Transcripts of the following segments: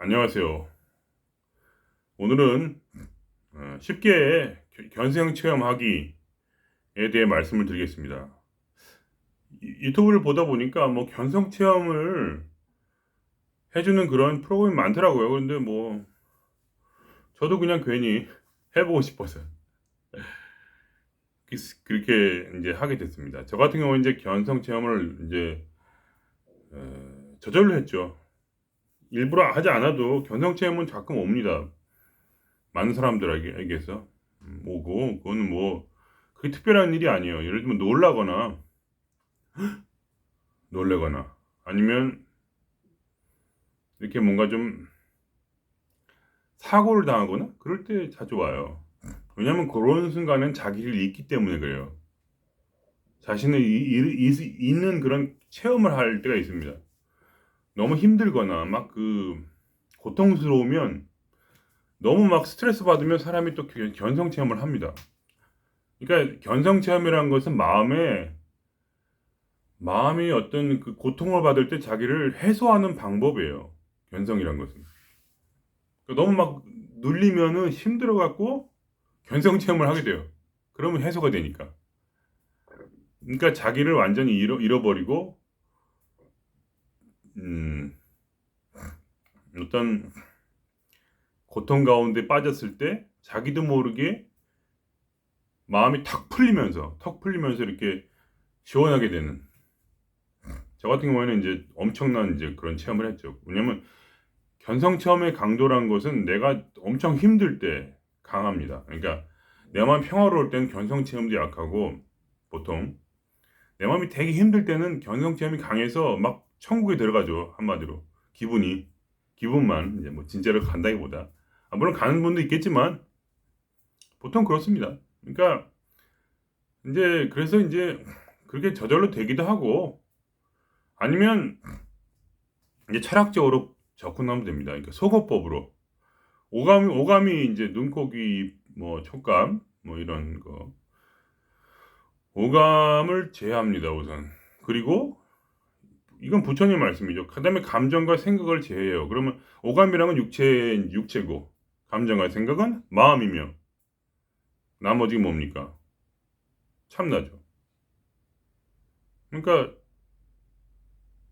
안녕하세요. 오늘은 쉽게 견생 체험하기에 대해 말씀을 드리겠습니다. 유튜브를 보다 보니까 뭐 견성 체험을 해주는 그런 프로그램이 많더라고요. 그런데 뭐 저도 그냥 괜히 해보고 싶어서 그렇게 이제 하게 됐습니다. 저 같은 경우는 이제 견성 체험을 이제 저절로 했죠. 일부러 하지 않아도 견성 체험은 가끔 옵니다. 많은 사람들에게서 오고 그거는 뭐 그게 특별한 일이 아니에요. 예를 들면 놀래거나 아니면 이렇게 뭔가 좀 사고를 당하거나 그럴 때 자주 와요. 왜냐하면 그런 순간은 자기를 잊기 때문에 그래요. 자신을 잊는 그런 체험을 할 때가 있습니다. 너무 힘들거나 막 고통스러우면 너무 막 스트레스 받으면 사람이 또 견성 체험을 합니다. 그러니까 견성 체험이라는 것은 마음이 어떤 그 고통을 받을 때 자기를 해소하는 방법이에요. 견성이란 것은. 그러니까 너무 막 눌리면은 힘들어 갖고 견성 체험을 하게 돼요. 그러면 해소가 되니까. 그러니까 자기를 완전히 잃어버리고 음, 어떤 고통 가운데 빠졌을 때 자기도 모르게 마음이 턱 풀리면서 이렇게 시원하게 되는. 저 같은 경우에는 이제 엄청난 이제 그런 체험을 했죠. 왜냐면 견성 체험의 강도란 것은 내가 엄청 힘들 때 강합니다. 그러니까 내 마음 평화로울 때는 견성 체험도 약하고 보통 내 마음이 되게 힘들 때는 견성 체험이 강해서 막 천국에 들어가죠. 한마디로 기분만 이제 뭐 진짜로 간다기보다 물론 가는 분도 있겠지만 보통 그렇습니다. 그러니까 이제 그래서 이제 그렇게 저절로 되기도 하고 아니면 이제 철학적으로 접근하면 됩니다. 그러니까 소거법으로 오감이 이제 눈코기 뭐 촉감 뭐 이런 거 오감을 제외합니다 우선. 그리고 이건 부처님 말씀이죠. 그다음에 감정과 생각을 제외해요. 그러면 오감이랑은 육체고 감정과 생각은 마음이며 나머지 뭡니까? 참나죠. 그러니까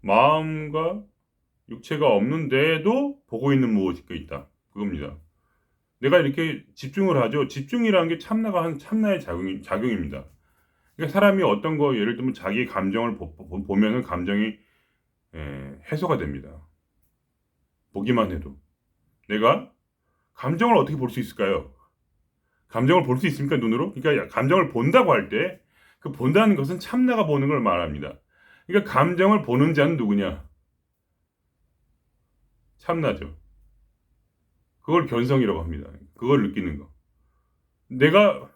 마음과 육체가 없는데도 보고 있는 무엇인가 있다. 그겁니다. 내가 이렇게 집중을 하죠. 집중이라는 게 참나의 작용입니다. 그러니까 사람이 어떤 거 예를 들면 자기의 감정을 보면은 감정이 해소가 됩니다. 보기만 해도. 내가 감정을 어떻게 볼 수 있을까요? 감정을 볼 수 있습니까, 눈으로? 그러니까 감정을 본다고 할 때, 그 본다는 것은 참나가 보는 걸 말합니다. 그러니까 감정을 보는 자는 누구냐? 참나죠. 그걸 견성이라고 합니다. 그걸 느끼는 거. 내가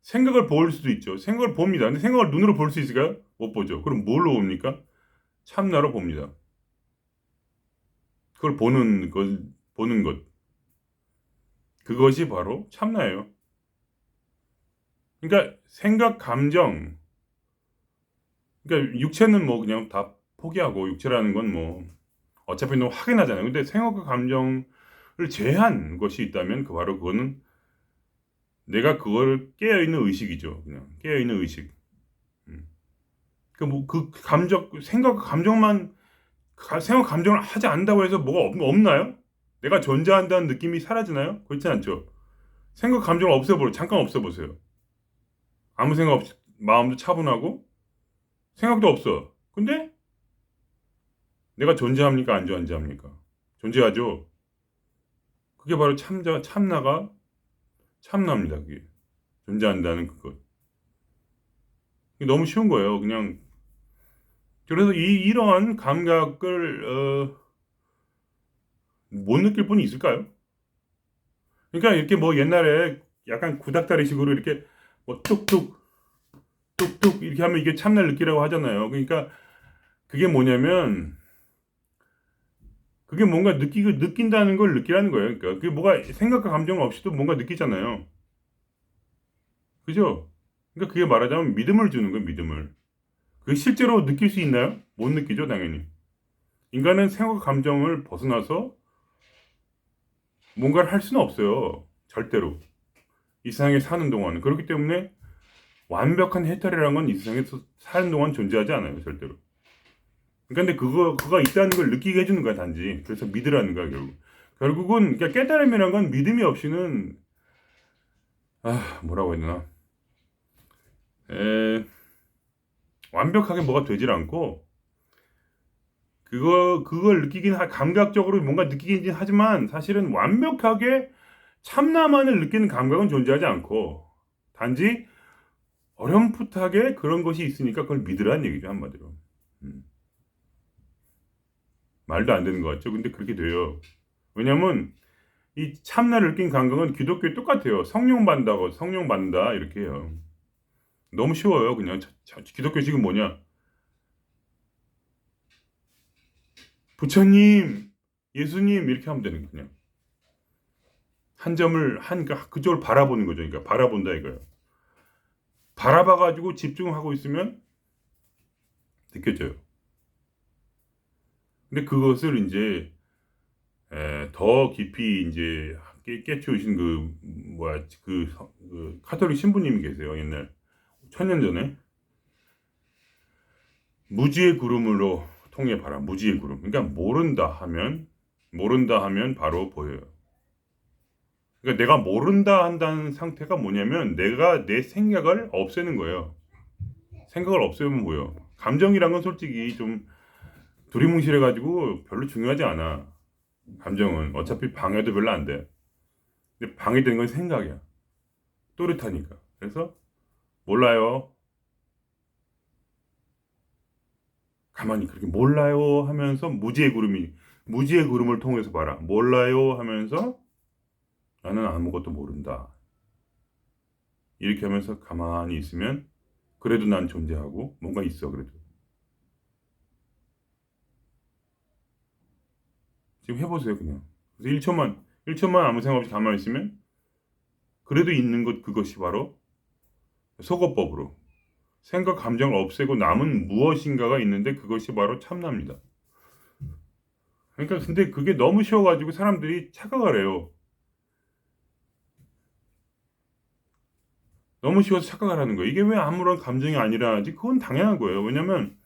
생각을 볼 수도 있죠. 생각을 봅니다. 근데 생각을 눈으로 볼 수 있을까요? 못 보죠. 그럼 뭘로 봅니까? 참나로 봅니다. 그걸 보는 것. 그것이 바로 참나예요. 그러니까 생각, 감정, 그러니까 육체는 뭐 그냥 다 포기하고 육체라는 건 뭐 어차피 너 확인하잖아요. 근데 생각과 감정을 제한 것이 있다면 바로 그거는 내가 그걸 깨어있는 의식이죠. 그냥 깨어있는 의식. 음. 그 감정, 생각과 감정만 생각 감정을 하지 않는다고 해서 뭐가 없나요? 내가 존재한다는 느낌이 사라지나요? 그렇지 않죠. 생각 감정을 잠깐 없애보세요. 아무 생각 없이 마음도 차분하고 생각도 없어. 근데 내가 존재합니까? 안 존재합니까? 존재하죠. 그게 바로 참나입니다. 그게 존재한다는 그것. 이게 너무 쉬운 거예요. 그냥 그래서 이러한 감각을 못 느낄 분이 있을까요? 그러니까 이렇게 뭐 옛날에 약간 구닥다리식으로 이렇게 뭐 뚝뚝 뚝뚝 이렇게 하면 이게 참나를 느끼라고 하잖아요. 그러니까 그게 뭐냐면 그게 뭔가 느낀다는 걸 느끼라는 거예요. 그러니까 그게 뭐가 생각과 감정 없이도 뭔가 느끼잖아요. 그죠? 그러니까 그게 말하자면 믿음을 주는 거예요. 믿음을. 그게 실제로 느낄 수 있나요? 못 느끼죠, 당연히. 인간은 생각과 감정을 벗어나서 뭔가를 할 수는 없어요. 절대로. 이 세상에 사는 동안. 그렇기 때문에 완벽한 해탈이라는 건 이 세상에서 사는 동안 존재하지 않아요. 절대로. 그러니까 근데 그거가 있다는 걸 느끼게 해주는 거야, 단지. 그래서 믿으라는 거야, 결국. 결국은, 그러니까 깨달음이라는 건 믿음이 없이는, 뭐라고 해야 되나. 에, 완벽하게 뭐가 되질 않고, 그걸 감각적으로 뭔가 느끼긴 하지만, 사실은 완벽하게 참나만을 느끼는 감각은 존재하지 않고, 단지 어렴풋하게 그런 것이 있으니까 그걸 믿으라는 얘기죠, 한마디로. 음. 말도 안 되는 것 같죠? 근데 그렇게 돼요. 왜냐면, 이 참나를 느낀 감각은 기독교에 똑같아요. 성령 받는다, 이렇게 해요. 너무 쉬워요, 그냥. 기독교 지금 뭐냐? 부처님, 예수님, 이렇게 하면 되는 거예요, 그냥. 그쪽을 바라보는 거죠. 그러니까 바라본다 이거예요. 바라봐가지고 집중하고 있으면 느껴져요. 근데 그것을 이제, 더 깊이 이제 깨치우신 그 카톨릭 신부님이 계세요, 옛날. 천년 전에. 무지의 구름으로 통해 봐라. 무지의 구름. 그러니까 모른다 하면 바로 보여요. 그러니까 내가 모른다 한다는 상태가 뭐냐면 내가 내 생각을 없애는 거예요. 생각을 없애면 보여. 감정이란 건 솔직히 좀 두리뭉실해가지고 별로 중요하지 않아. 감정은 어차피 방해도 별로 안 돼. 근데 방해되는 건 생각이야. 또렷하니까. 그래서 몰라요. 가만히 그렇게 몰라요 하면서 무지의 구름을 통해서 봐라. 몰라요 하면서 나는 아무것도 모른다. 이렇게 하면서 가만히 있으면 그래도 난 존재하고 뭔가 있어 그래도. 지금 해보세요 그냥. 그래서 1초만 아무 생각 없이 가만히 있으면 그래도 있는 것 그것이 바로 소거법으로 생각 감정을 없애고 남은 무엇인가가 있는데 그것이 바로 참나입니다. 그러니까 근데 그게 너무 쉬워가지고 사람들이 착각을 해요. 너무 쉬워서 착각을 하는 거예요. 이게 왜 아무런 감정이 아니라 하지? 그건 당연한 거예요. 왜냐면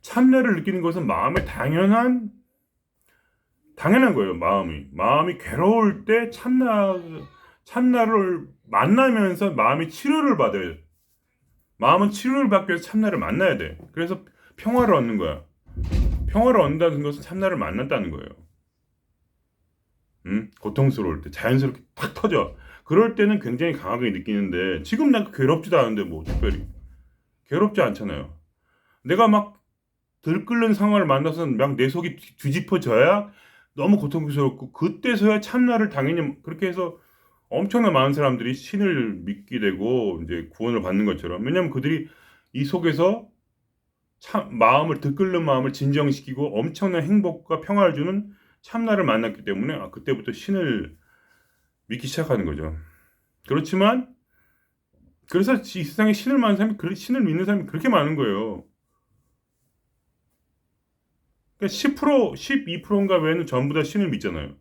참나를 느끼는 것은 마음의 당연한 거예요. 마음이 괴로울 때 참나를 만나면서 마음이 치료를 받아요. 마음은 치료를 받기 위해서 참나를 만나야 돼. 그래서 평화를 얻는 거야. 평화를 얻는다는 것은 참나를 만났다는 거예요. 고통스러울 때 자연스럽게 탁 터져. 그럴 때는 굉장히 강하게 느끼는데 지금 난 괴롭지도 않은데 뭐 특별히 괴롭지 않잖아요. 내가 막 들끓는 상황을 만나서 막 내 속이 뒤집어져야 너무 고통스럽고 그때서야 참나를 당연히 그렇게 해서 엄청난 많은 사람들이 신을 믿게 되고 이제 구원을 받는 것처럼 왜냐하면 그들이 이 속에서 들끓는 마음을 진정시키고 엄청난 행복과 평화를 주는 참나를 만났기 때문에 그때부터 신을 믿기 시작하는 거죠. 그렇지만 그래서 이 세상에 신을 믿는 사람이 그렇게 많은 거예요. 그러니까 10%, 12%인가 외에는 전부 다 신을 믿잖아요.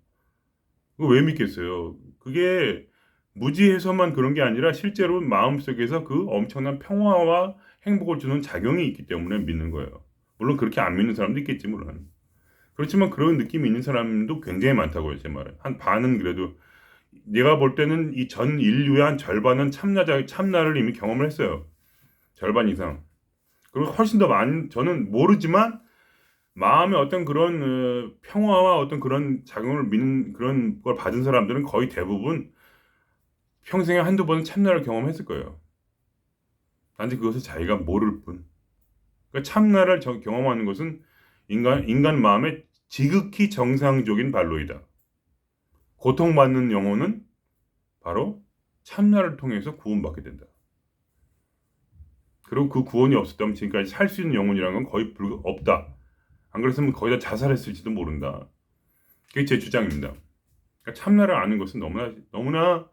그거 왜 믿겠어요? 그게 무지해서만 그런 게 아니라 실제로 마음속에서 그 엄청난 평화와 행복을 주는 작용이 있기 때문에 믿는 거예요. 물론 그렇게 안 믿는 사람도 있겠지, 물론. 그렇지만 그런 느낌이 있는 사람도 굉장히 많다고요, 제 말은. 한 반은 그래도 내가 볼 때는 이 전 인류의 한 절반은 참나를 이미 경험을 했어요. 절반 이상. 그리고 훨씬 더 저는 모르지만 마음의 어떤 그런 평화와 어떤 그런 작용을 믿는 그런 걸 받은 사람들은 거의 대부분 평생에 한두 번은 참나를 경험했을 거예요. 단지 그것을 자기가 모를 뿐. 그러니까 참나를 경험하는 것은 인간 마음의 지극히 정상적인 발로이다. 고통받는 영혼은 바로 참나를 통해서 구원받게 된다. 그리고 그 구원이 없었다면 지금까지 살 수 있는 영혼이라는 건 거의 없다. 안 그랬으면 거의 다 자살했을지도 모른다. 그게 제 주장입니다. 그러니까 참나를 아는 것은 너무나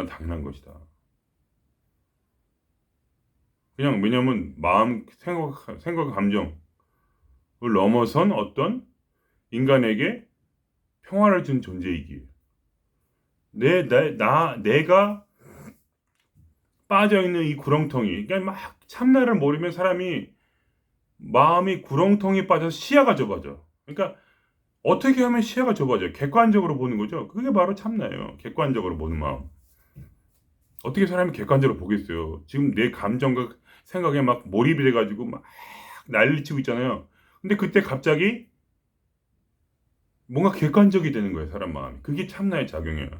당연한 것이다. 그냥 왜냐하면 생각, 감정을 넘어선 어떤 인간에게 평화를 준 존재이기에 내가 빠져있는 이 구렁텅이, 그러니까 막 참나를 모르면 사람이 마음이 구렁텅이 빠져서 시야가 좁아져. 그러니까 어떻게 하면 시야가 좁아져요? 객관적으로 보는 거죠. 그게 바로 참나예요. 객관적으로 보는 마음. 어떻게 사람이 객관적으로 보겠어요? 지금 내 감정과 생각에 막 몰입이 돼가지고 막 난리치고 있잖아요. 근데 그때 갑자기 뭔가 객관적이 되는 거예요, 사람 마음이. 그게 참나의 작용이에요.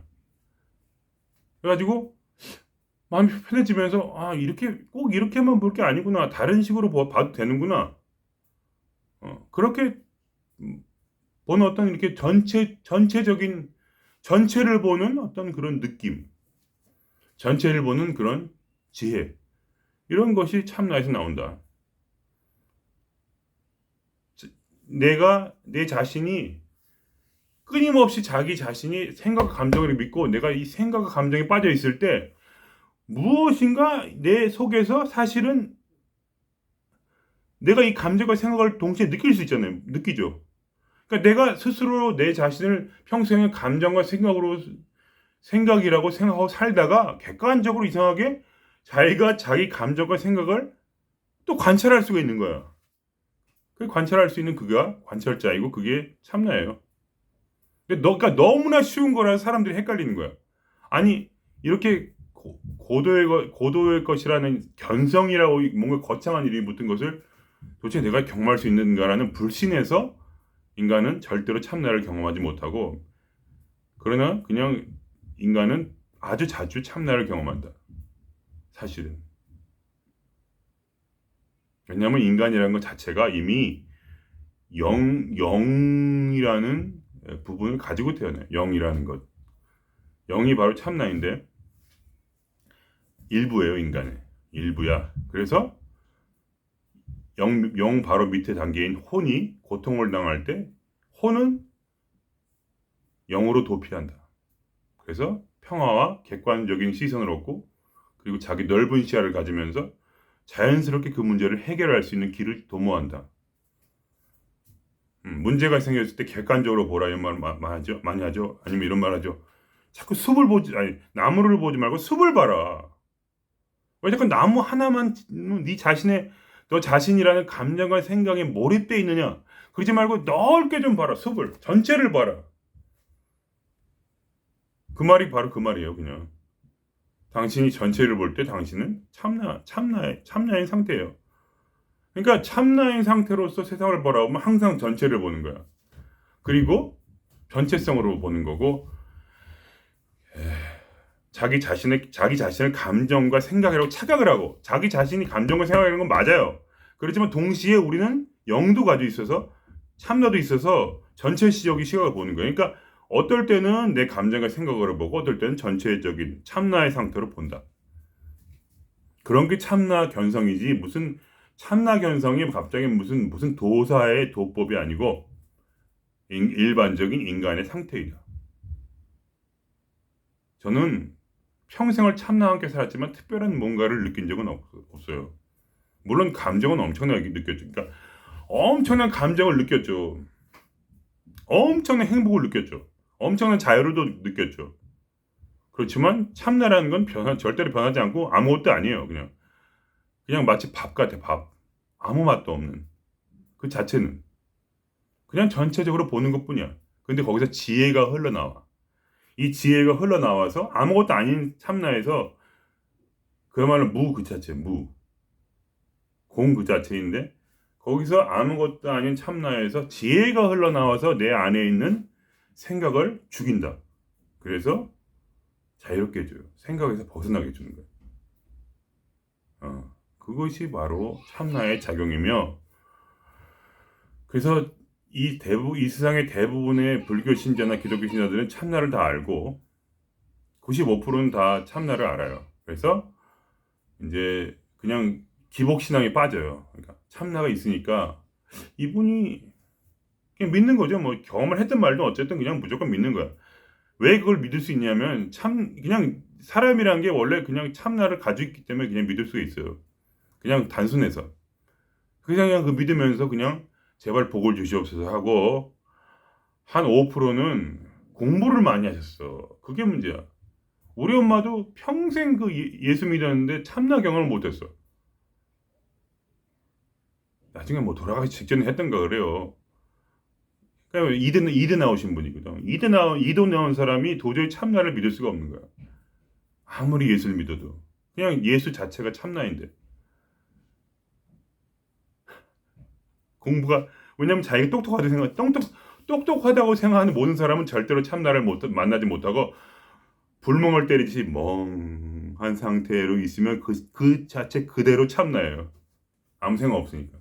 그래가지고 마음이 편해지면서 이렇게 꼭 이렇게만 볼 게 아니구나. 다른 식으로 봐도 되는구나. 그렇게 보는 어떤 이렇게 전체적인 전체를 보는 어떤 그런 느낌, 전체를 보는 그런 지혜, 이런 것이 참나에서 나온다. 내 자신이 끊임없이 자기 자신이 생각과 감정을 믿고 내가 이 생각과 감정에 빠져 있을 때 무엇인가 내 속에서 사실은 내가 이 감정과 생각을 동시에 느낄 수 있잖아요. 느끼죠. 그러니까 내가 스스로 내 자신을 평소에 감정과 생각이라고 생각하고 살다가 객관적으로 이상하게 자기가 자기 감정과 생각을 또 관찰할 수가 있는 거야. 그 관찰할 수 있는 그가 관찰자이고 그게 참나예요. 그러니까 너무나 쉬운 거라서 사람들이 헷갈리는 거야. 아니 이렇게 고도의 것이라는 견성이라고 뭔가 거창한 이름이 붙은 것을 도대체 내가 경험할 수 있는가라는 불신에서 인간은 절대로 참나를 경험하지 못하고, 그러나 그냥 인간은 아주 자주 참나를 경험한다. 사실은. 왜냐하면 인간이라는 것 자체가 이미 영이라는 부분을 가지고 태어나요. 영이라는 것. 영이 바로 참나인데 일부예요, 인간의. 일부야. 그래서 영 바로 밑에 단계인 혼이 고통을 당할 때 혼은 영으로 도피한다. 그래서 평화와 객관적인 시선을 얻고 그리고 자기 넓은 시야를 가지면서 자연스럽게 그 문제를 해결할 수 있는 길을 도모한다. 문제가 생겼을 때 객관적으로 보라 이런 말 많이 하죠. 아니면 이런 말 하죠. 자꾸 나무를 보지 말고 숲을 봐라. 왜 자꾸 나무 하나만 너 자신이라는 감정과 생각에 몰입돼 있느냐? 그러지 말고 넓게 좀 봐라. 숲을 전체를 봐라. 그 말이 바로 그 말이에요. 그냥 당신이 전체를 볼 때 당신은 참나의 상태예요. 그러니까 참나의 상태로서 세상을 바라보면 항상 전체를 보는 거야. 그리고 전체성으로 보는 거고, 자기 자신을 감정과 생각이라고 착각을 하고, 자기 자신이 감정과 생각이라는 건 맞아요. 그렇지만 동시에 우리는 영도 가지고 있어서 참나도 있어서 전체적인 시각을 보는 거예요. 그러니까 어떨 때는 내 감정과 생각을 보고 어떨 때는 전체적인 참나의 상태로 본다. 그런 게 참나 견성이지 무슨 참나 견성이 갑자기 무슨 도사의 도법이 아니고 일반적인 인간의 상태이다. 저는 평생을 참나와 함께 살았지만 특별한 뭔가를 느낀 적은 없어요. 물론 감정은 엄청나게 느꼈죠. 그러니까 엄청난 감정을 느꼈죠. 엄청난 행복을 느꼈죠. 엄청난 자유도 느꼈죠. 그렇지만 참나라는 건 절대로 변하지 않고 아무것도 아니에요. 그냥 마치 밥 같아, 밥. 아무 맛도 없는 그 자체는 그냥 전체적으로 보는 것뿐이야. 근데 거기서 지혜가 흘러나와. 이 지혜가 흘러나와서 아무것도 아닌 참나에서 그야말로 무 그 자체, 공 그 자체인데 거기서 아무것도 아닌 참나에서 지혜가 흘러나와서 내 안에 있는 생각을 죽인다. 그래서 자유롭게 해줘요. 생각에서 벗어나게 해주는 거예요. 그것이 바로 참나의 작용이며, 그래서 이 세상의 대부분의 불교 신자나 기독교 신자들은 참나를 다 알고 95%는 다 참나를 알아요. 그래서 이제 그냥 기복신앙에 빠져요. 그러니까 참나가 있으니까 이분이 그냥 믿는 거죠. 뭐 경험을 했든 말든 어쨌든 그냥 무조건 믿는 거야. 왜 그걸 믿을 수 있냐면 그냥 사람이란 게 원래 그냥 참나를 가지고 있기 때문에 그냥 믿을 수가 있어요. 그냥 단순해서. 그냥 그 믿으면서 그냥 제발 복을 주시옵소서 하고 한 5%는 공부를 많이 하셨어. 그게 문제야. 우리 엄마도 평생 그 예수 믿었는데 참나 경험을 못했어. 나중에 뭐 돌아가기 직전에 했던가 그래요. 그러니까 이대 나오신 분이거든. 이대 나온 사람이 도저히 참나를 믿을 수가 없는 거야. 아무리 예수를 믿어도. 그냥 예수 자체가 참나인데. 공부가, 왜냐면 자기가 똑똑하다고 생각하는 모든 사람은 절대로 참나를 만나지 못하고 불멍을 때리듯이 멍한 상태로 있으면 그 자체 그대로 참나예요. 아무 생각 없으니까.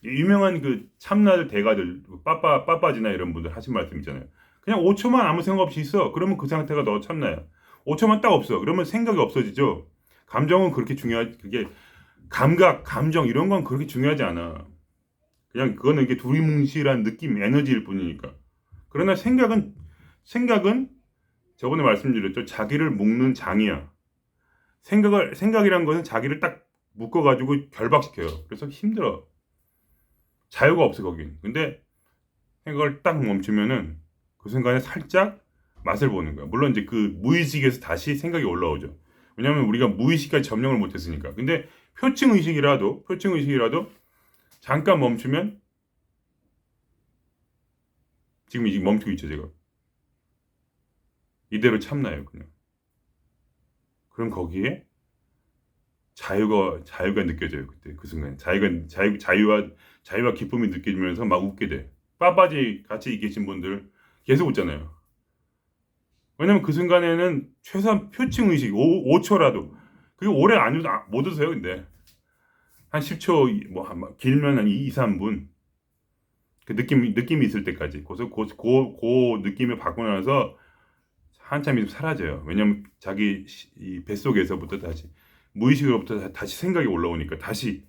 유명한 그 참나들 대가들, 빠빠지나 이런 분들 하신 말씀 있잖아요. 그냥 5초만 아무 생각 없이 있어. 그러면 그 상태가 너 참나야. 5초만 딱 없어. 그러면 생각이 없어지죠. 감정은 그렇게 그게 감정 이런 건 그렇게 중요하지 않아. 그냥 그거는 이게 두리뭉실한 느낌, 에너지일 뿐이니까. 그러나 생각은 저번에 말씀드렸죠. 자기를 묶는 장이야. 생각이란 것은 자기를 딱 묶어가지고 결박시켜요. 그래서 힘들어. 자유가 없어, 거긴. 근데 생각을 딱 멈추면은 그 순간에 살짝 맛을 보는 거야. 물론 이제 그 무의식에서 다시 생각이 올라오죠. 왜냐면 우리가 무의식까지 점령을 못했으니까. 근데 표층의식이라도 잠깐 멈추면 지금 멈추고 있죠, 제가. 이대로 참나요, 그냥. 그럼 거기에 자유가 느껴져요, 그때. 그 순간에. 자유와 기쁨이 느껴지면서 막 웃게 돼. 빠빠지 같이 계신 분들 계속 웃잖아요. 왜냐면 그 순간에는 최소한 표층 의식 5초라도 그게 오래 못 웃어요. 근데 한 10초 길면 한 2, 3분 그 느낌이 있을 때까지 그 느낌을 받고 나서 한참 있으면 사라져요. 왜냐면 자기 이 뱃속에서부터 다시 무의식으로부터 다시 생각이 올라오니까 다시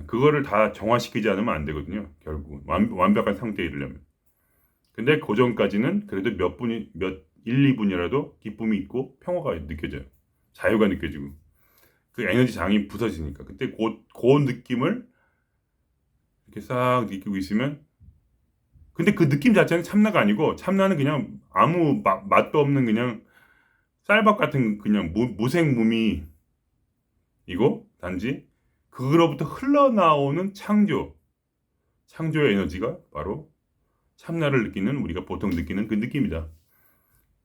그거를 다 정화시키지 않으면 안 되거든요. 결국 완벽한 상태에 이르려면. 근데 그 전까지는 그래도 1, 2분이라도 기쁨이 있고 평화가 느껴져요. 자유가 느껴지고. 그 에너지 장이 부서지니까. 그때 그 느낌을 이렇게 싹 느끼고 있으면 근데 그 느낌 자체는 참나가 아니고 참나는 그냥 아무 맛도 없는 그냥 쌀밥 같은 그냥 무생무미이고 단지 그로부터 흘러나오는 창조의 에너지가 바로 참나를 느끼는 우리가 보통 느끼는 그 느낌이다.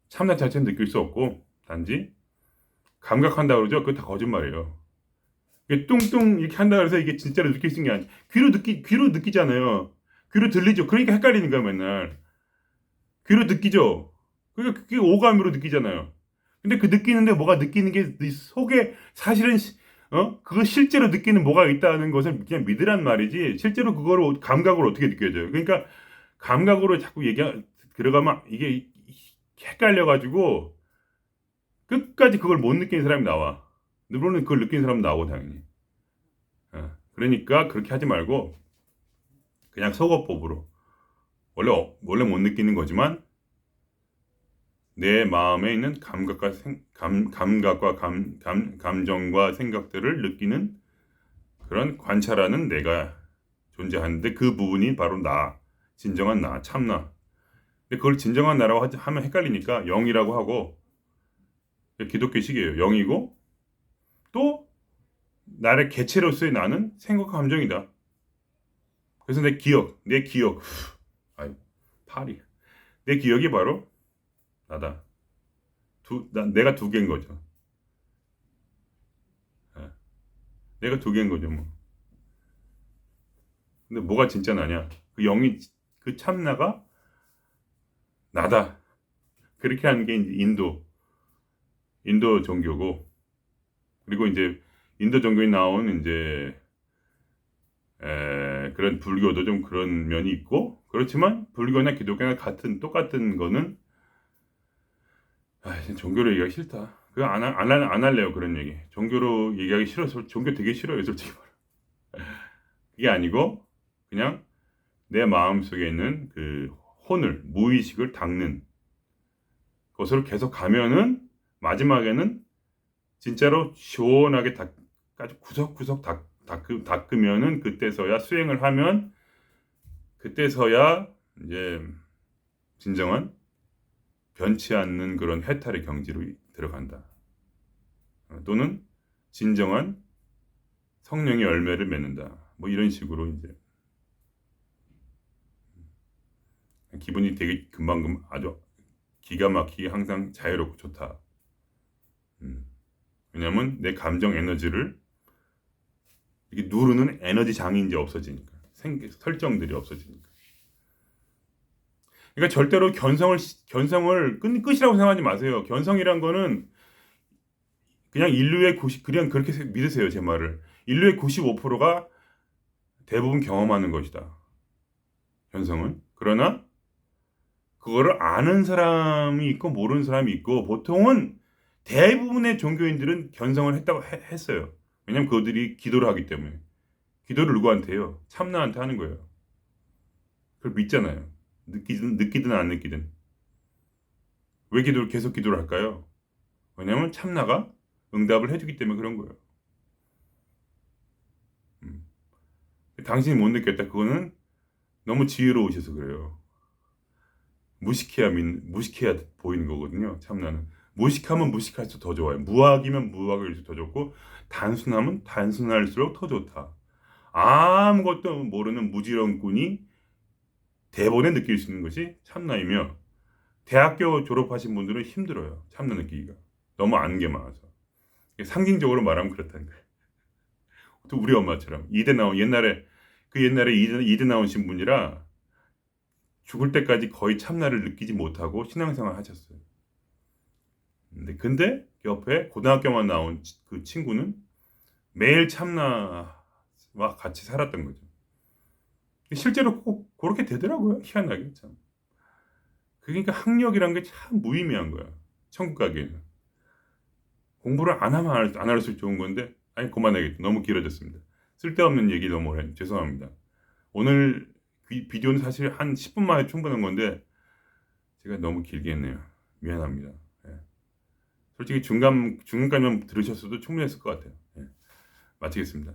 참나 자체는 느낄 수 없고 단지 감각한다 그러죠. 그거 다 거짓말이에요. 이게 뚱뚱 이렇게 한다 그래서 이게 진짜로 느낄 수 있는 게 아니야. 귀로 느끼잖아요. 귀로 들리죠. 그러니까 헷갈리는 거야 맨날. 귀로 느끼죠. 그러니까 그게 오감으로 느끼잖아요. 근데 그 느끼는데 뭐가 느끼는 게 네 속에 사실은 그거 실제로 느끼는 뭐가 있다는 것을 그냥 믿으란 말이지. 실제로 그거를 감각으로 어떻게 느껴져요. 그러니까 감각으로 자꾸 들어가면 이게 헷갈려가지고 끝까지 그걸 못 느끼는 사람이 나와. 물론 그걸 느끼는 사람 나오고 당연히. 그러니까 그렇게 하지 말고 그냥 속어법으로 원래 못 느끼는 거지만 내 마음에 있는 감정과 생각들을 느끼는 그런 관찰하는 내가 존재하는데 그 부분이 바로 진정한 나, 참나. 근데 그걸 진정한 나라고 하면 헷갈리니까 영이라고 하고 기독교식이에요. 영이고 또 나의 개체로서의 나는 생각과 감정이다. 그래서 내 기억, 아이 파리, 내 기억이 바로 나다. 내가 두 개인 거죠. 예. 내가 두 개인 거죠, 뭐. 근데 뭐가 진짜 나냐? 그 참나가 나다. 그렇게 하는 게 이제 인도 종교고, 그리고 이제 인도 종교에 나온 이제 그런 불교도 좀 그런 면이 있고, 그렇지만 불교나 기독교나 똑같은 거는 종교로 얘기하기 싫다. 그거 안 할래요 그런 얘기. 종교로 얘기하기 싫어서 종교 되게 싫어요 솔직히 말해. 그게 아니고 그냥 내 마음 속에 있는 그 무의식을 닦는 것으로 계속 가면은 마지막에는 진짜로 시원하게 아주 구석구석 닦으면은 그때서야 수행을 하면 그때서야 이제 진정한 변치 않는 그런 해탈의 경지로 들어간다. 또는 진정한 성령의 열매를 맺는다. 뭐 이런 식으로 이제 기분이 되게 금방 아주 기가 막히게 항상 자유롭고 좋다. 왜냐면 내 감정 에너지를 이게 누르는 에너지 장이 이제 없어지니까 설정들이 없어지니까. 그러니까 절대로 견성을 끝이라고 생각하지 마세요. 견성이란 거는 그냥 인류의 90 그냥 그렇게 믿으세요. 제 말을. 인류의 95%가 대부분 경험하는 것이다. 견성은. 그러나 그거를 아는 사람이 있고 모르는 사람이 있고 보통은 대부분의 종교인들은 견성을 했어요. 왜냐면 그들이 기도를 하기 때문에. 기도를 누구한테 해요? 참나한테 하는 거예요. 그걸 믿잖아요. 느끼든 안 느끼든. 왜 계속 기도를 할까요? 왜냐면 참나가 응답을 해주기 때문에 그런 거예요. 당신이 못 느꼈다. 그거는 너무 지혜로우셔서 그래요. 무식해야 보이는 거거든요. 참나는. 무식하면 무식할수록 더 좋아요. 무학이면 무학일수록 더 좋고, 단순하면 단순할수록 더 좋다. 아무것도 모르는 무지렁꾼이 대본에 느낄 수 있는 것이 참나이며, 대학교 졸업하신 분들은 힘들어요. 참나 느끼기가. 너무 아는 게 많아서. 상징적으로 말하면 그렇다는 거예요. 또 우리 엄마처럼 이대 나온 옛날에 이대 나오신 분이라 죽을 때까지 거의 참나를 느끼지 못하고 신앙생활 하셨어요. 근데 옆에 고등학교만 나온 그 친구는 매일 참나와 같이 살았던 거죠. 실제로 꼭 그렇게 되더라고요. 희한하게 참. 그러니까 학력이란 게 참 무의미한 거야. 천국 가기에는. 공부를 안 하면 안 할수록 좋은 건데, 아니 그만하겠다. 너무 길어졌습니다. 쓸데없는 얘기 너무 죄송합니다. 오늘 비디오는 사실 한 10분 만에 충분한 건데 제가 너무 길게 했네요. 미안합니다. 예. 솔직히 중간까지만 들으셨어도 충분했을 것 같아요. 예. 마치겠습니다.